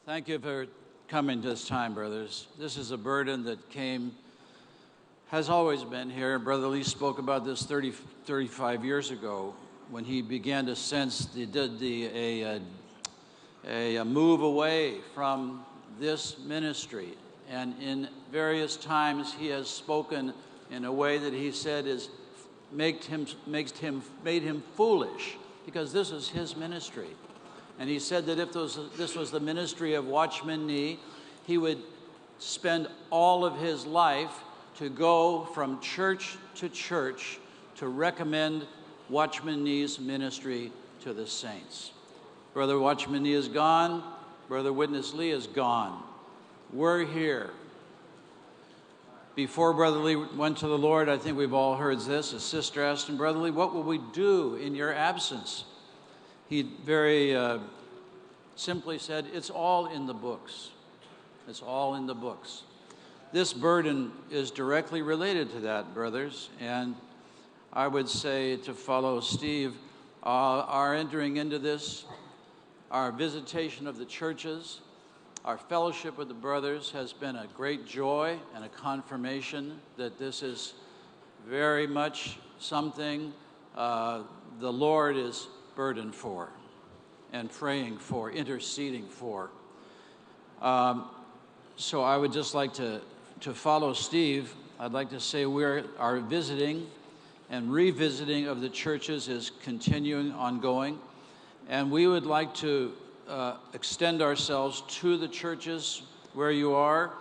Thank you for coming this time, brothers. This is a burden that has always been here. Brother Lee spoke about this 35 years ago when he began to sense a move away from this ministry. And in various times he has spoken in a way that he said made him foolish, because this is his ministry. And he said that if this was the ministry of Watchman Nee, he would spend all of his life to go from church to recommend Watchman Nee's ministry to the saints. Brother Watchman Nee is gone. Brother Witness Lee is gone. We're here. Before Brother Lee went to the Lord, I think we've all heard this. A sister asked him, "Brother Lee, what will we do in your absence?" He very simply said, "It's all in the books. It's all in the books." This burden is directly related to that, brothers. And I would say, to follow Steve, our entering into this, our visitation of the churches, our fellowship with the brothers has been a great joy and a confirmation that this is very much something the Lord is burdened for and praying for, interceding for. So I would just like to follow Steve. I'd like to say our visiting and revisiting of the churches is continuing, ongoing, and we would like to extend ourselves to the churches where you are,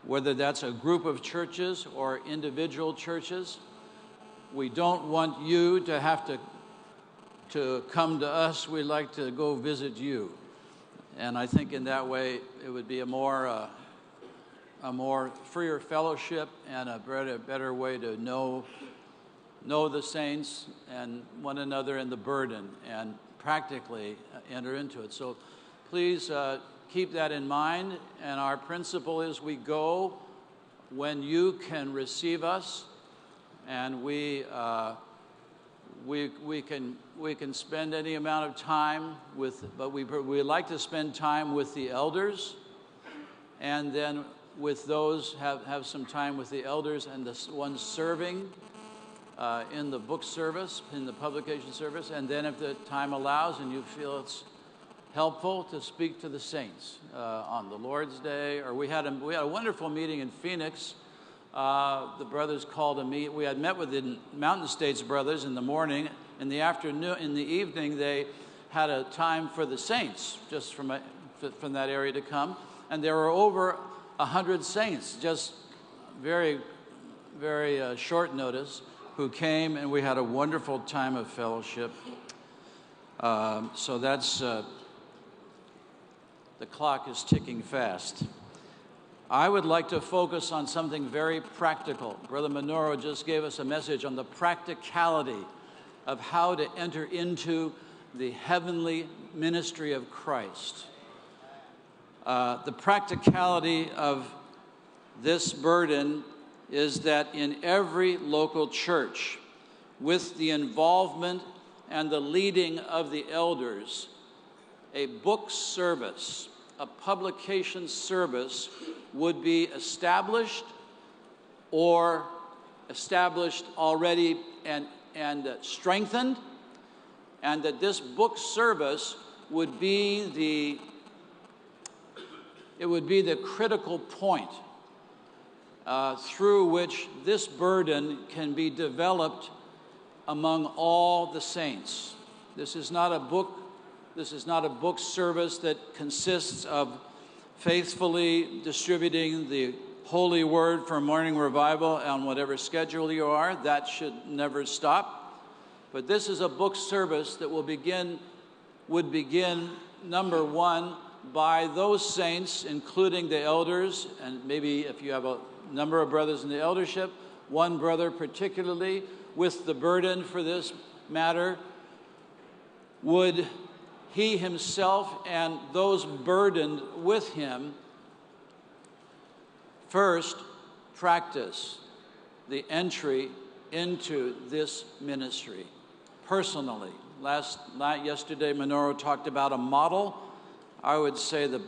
whether that's a group of churches or individual churches. We don't want you to have to come to us. We like to go visit you. And I think in that way it would be a more freer fellowship and a better way to know the saints and one another and the burden and practically enter into it. So please keep that in mind. And our principle is we go when you can receive us, and we can spend any amount of time but we like to spend time with the elders, and then with those have some time with the elders and the ones serving in the book service, in the publication service, and then if the time allows and you feel it's helpful, to speak to the saints on the Lord's Day. Or we had a wonderful meeting in Phoenix. The brothers called a meet. We had met with the Mountain States brothers in the morning. In the afternoon, in the evening, they had a time for the saints, just from that area to come. And there were over 100 saints, just very, very short notice, who came, and we had a wonderful time of fellowship. So that's the clock is ticking fast. I would like to focus on something very practical. Brother Minoru just gave us a message on the practicality of how to enter into the heavenly ministry of Christ. The practicality of this burden is that in every local church, with the involvement and the leading of the elders, a book service, a publication service would be established or established already and strengthened, and that this book service would be the critical point through which this burden can be developed among all the saints. This is not a book service that consists of faithfully distributing the Holy Word for morning revival on whatever schedule you are. That should never stop. But this is a book service that would begin, number one, by those saints, including the elders, and maybe if you have a number of brothers in the eldership, one brother particularly with the burden for this matter, would he himself and those burdened with him first practice the entry into this ministry personally. Yesterday, Minoru talked about a model. I would say the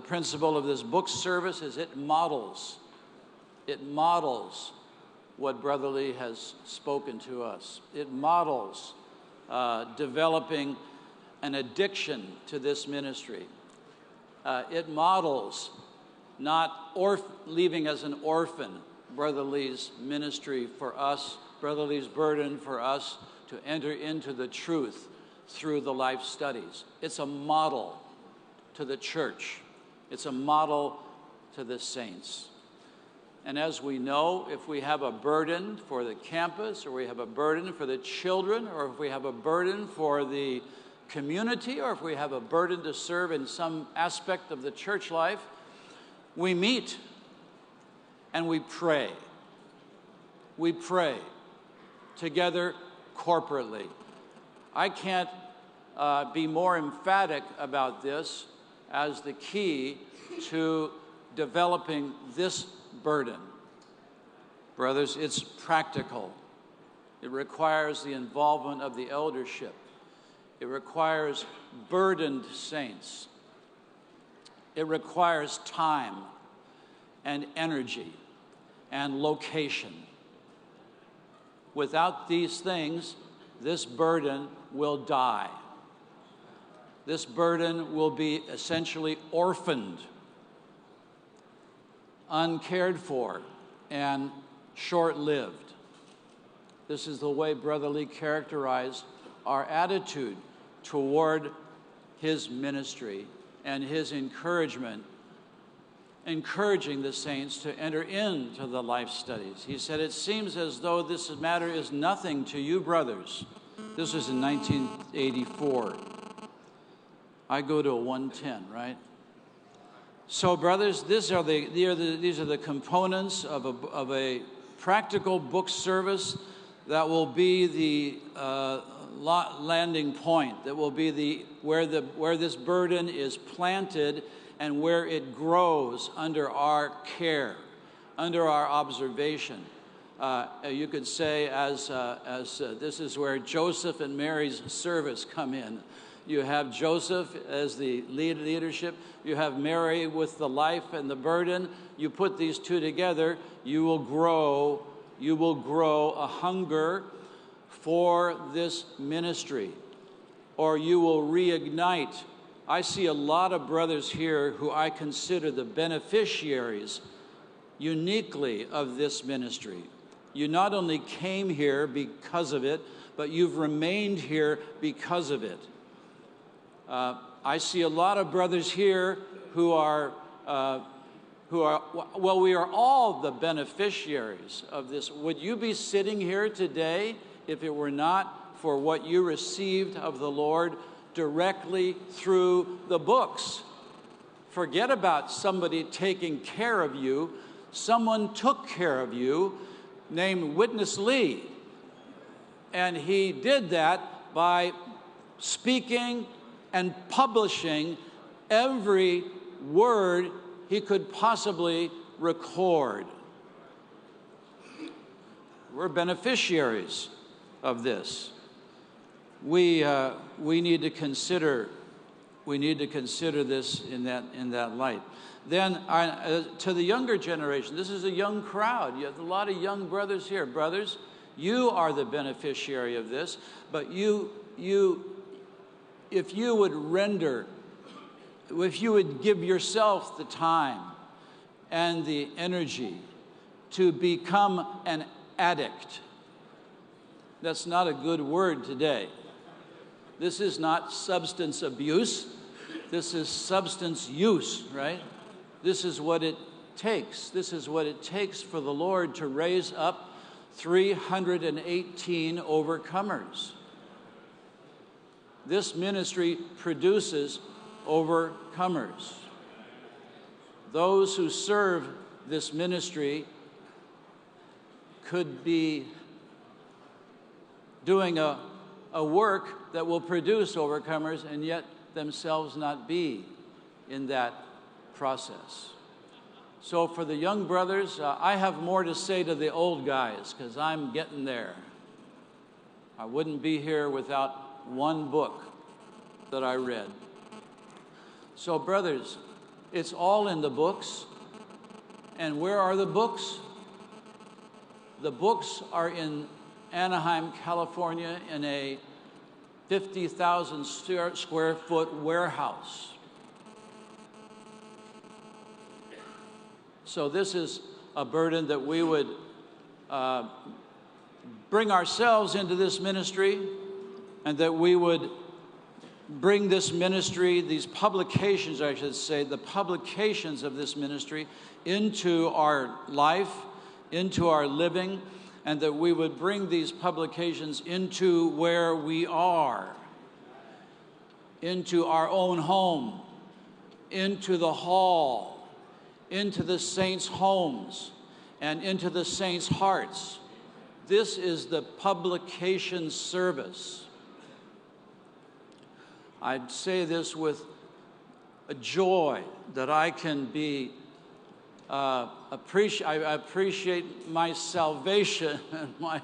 principle of this book service is it models what Brother Lee has spoken to us. It models developing an addiction to this ministry. It models not leaving as an orphan Brother Lee's ministry for us, Brother Lee's burden for us to enter into the truth through the life studies. It's a model to the church. It's a model to the saints. And as we know, if we have a burden for the campus, or we have a burden for the children, or if we have a burden for the community, or if we have a burden to serve in some aspect of the church life, we meet and we pray. We pray together corporately. I can't be more emphatic about this as the key to developing this burden. Brothers, it's practical. It requires the involvement of the eldership. It requires burdened saints. It requires time and energy and location. Without these things, this burden will die. This burden will be essentially orphaned, uncared for, and short-lived. This is the way Brother Lee characterized our attitude toward his ministry and his encouraging the saints to enter into the life studies. He said, "It seems as though this matter is nothing to you, brothers." This was in 1984. I go to a 110, right? So, brothers, these are the components of a practical book service that will be the landing point, that will be where this burden is planted and where it grows under our care, under our observation. You could say as this is where Joseph and Mary's service come in. You have Joseph as the leadership. You have Mary with the life and the burden. You put these two together, you will grow a hunger for this ministry, or you will reignite. I see a lot of brothers here who I consider the beneficiaries uniquely of this ministry. You not only came here because of it, but you've remained here because of it. I see a lot of brothers here who are, well, we are all the beneficiaries of this. Would you be sitting here today if it were not for what you received of the Lord directly through the books? Forget about somebody taking care of you. Someone took care of you named Witness Lee. And he did that by speaking and publishing every word he could possibly record. We're beneficiaries of this. We need to consider this in that light. Then to the younger generation, this is a young crowd. You have a lot of young brothers here. Brothers, you are the beneficiary of this, but if you would give yourself the time and the energy to become an addict. That's not a good word today. This is not substance abuse. This is substance use, right? This is what it takes. This is what it takes for the Lord to raise up 318 overcomers. This ministry produces overcomers. Those who serve this ministry could be doing a work that will produce overcomers and yet themselves not be in that process. So for the young brothers, I have more to say to the old guys because I'm getting there. I wouldn't be here without one book that I read. So, brothers, it's all in the books. And where are the books? The books are in Anaheim, California, in a 50,000 square foot warehouse. So this is a burden that we would bring ourselves into this ministry, and that we would bring this ministry, these publications, I should say, the publications of this ministry into our life, into our living, and that we would bring these publications into where we are, into our own home, into the hall, into the saints' homes, and into the saints' hearts. This is the publication service. I'd say this with a joy that I can be I appreciate my salvation and my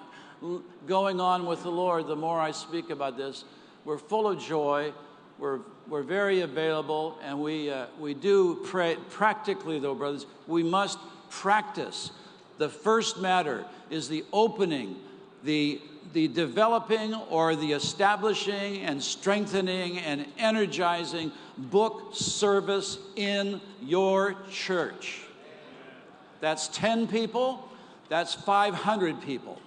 going on with the Lord. The more I speak about this, we're full of joy. We're very available, and we do pray practically, though, brothers. We must practice. The first matter is the opening, the developing or the establishing and strengthening and energizing book service in your church. That's 10 people, that's 500 people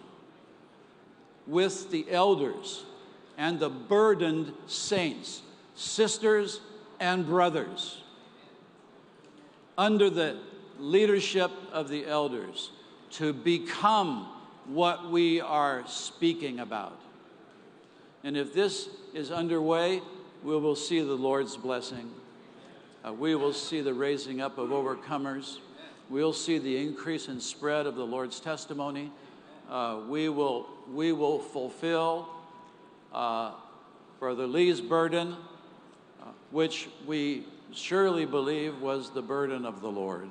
with the elders and the burdened saints, sisters and brothers, under the leadership of the elders, to become what we are speaking about. And if this is underway, we will see the Lord's blessing. We will see the raising up of overcomers. We'll see the increase and spread of the Lord's testimony. We will fulfill Brother Lee's burden, which we surely believe was the burden of the Lord.